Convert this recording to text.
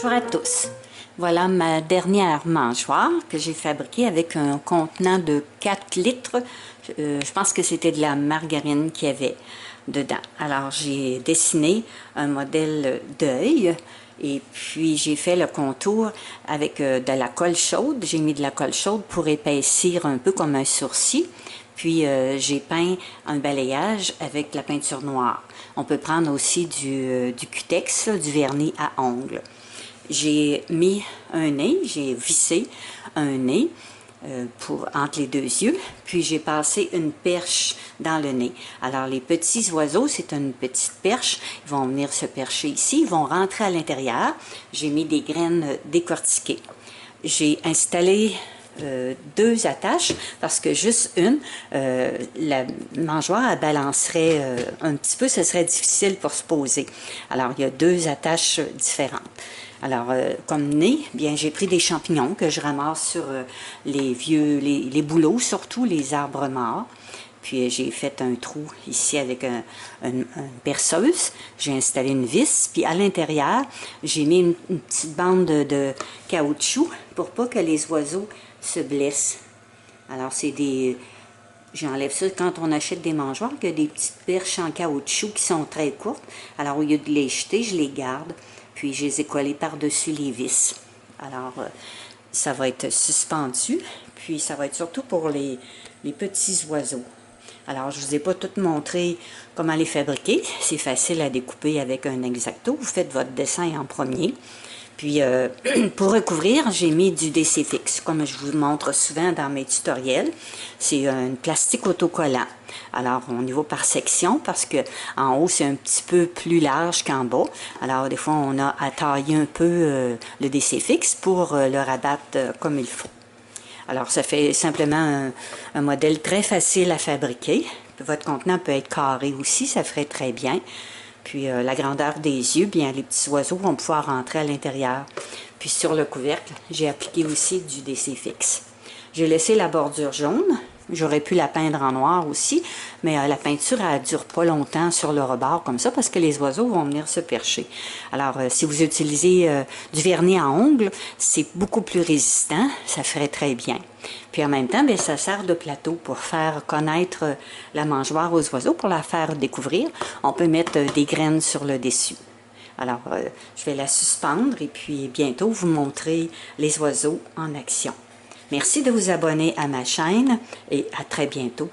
Bonjour à tous. Voilà ma dernière mangeoire que j'ai fabriquée avec un contenant de 4 litres. Je pense que c'était de la margarine qu'il y avait dedans. Alors j'ai dessiné un modèle d'œil et puis j'ai fait le contour avec de la colle chaude. J'ai mis de la colle chaude pour épaissir un peu comme un sourcil. Puis j'ai peint un balayage avec la peinture noire. On peut prendre aussi du cutex, du vernis à ongles. J'ai mis un nez, j'ai vissé un nez entre les deux yeux, puis j'ai passé une perche dans le nez. Alors les petits oiseaux, c'est une petite perche, ils vont venir se percher ici, ils vont rentrer à l'intérieur. J'ai mis des graines décortiquées. J'ai installé deux attaches parce que juste une, la mangeoire elle balancerait un petit peu, ce serait difficile pour se poser. Alors il y a deux attaches différentes. Alors comme nez, bien j'ai pris des champignons que je ramasse sur les bouleaux, surtout les arbres morts. Puis j'ai fait un trou ici avec une perceuse. J'ai installé une vis. Puis à l'intérieur, j'ai mis une petite bande de caoutchouc pour pas que les oiseaux se blessent. Alors c'est des... J'enlève ça quand on achète des mangeoires, qu'il y a des petites perches en caoutchouc qui sont très courtes. Alors au lieu de les jeter, je les garde. Puis je les ai collées par-dessus les vis. Alors ça va être suspendu. Puis ça va être surtout pour les petits oiseaux. Alors, je ne vous ai pas tout montré comment les fabriquer. C'est facile à découper avec un X-Acto. Vous faites votre dessin en premier. Puis, pour recouvrir, j'ai mis du DC-Fix, comme je vous montre souvent dans mes tutoriels. C'est un plastique autocollant. Alors, on y va par section parce que en haut, c'est un petit peu plus large qu'en bas. Alors, des fois, on a à tailler un peu le DC-Fix pour le rabattre comme il faut. Alors, ça fait simplement un modèle très facile à fabriquer. Votre contenant peut être carré aussi, ça ferait très bien. Puis, la grandeur des yeux, bien, les petits oiseaux vont pouvoir rentrer à l'intérieur. Puis, sur le couvercle, j'ai appliqué aussi du DC-Fix. J'ai laissé la bordure jaune. J'aurais pu la peindre en noir aussi, mais la peinture, elle ne dure pas longtemps sur le rebord comme ça parce que les oiseaux vont venir se percher. Alors, si vous utilisez du vernis à ongles, c'est beaucoup plus résistant, ça ferait très bien. Puis en même temps, bien, ça sert de plateau pour faire connaître la mangeoire aux oiseaux, pour la faire découvrir. On peut mettre des graines sur le dessus. Alors, je vais la suspendre et puis bientôt vous montrer les oiseaux en action. Merci de vous abonner à ma chaîne et à très bientôt.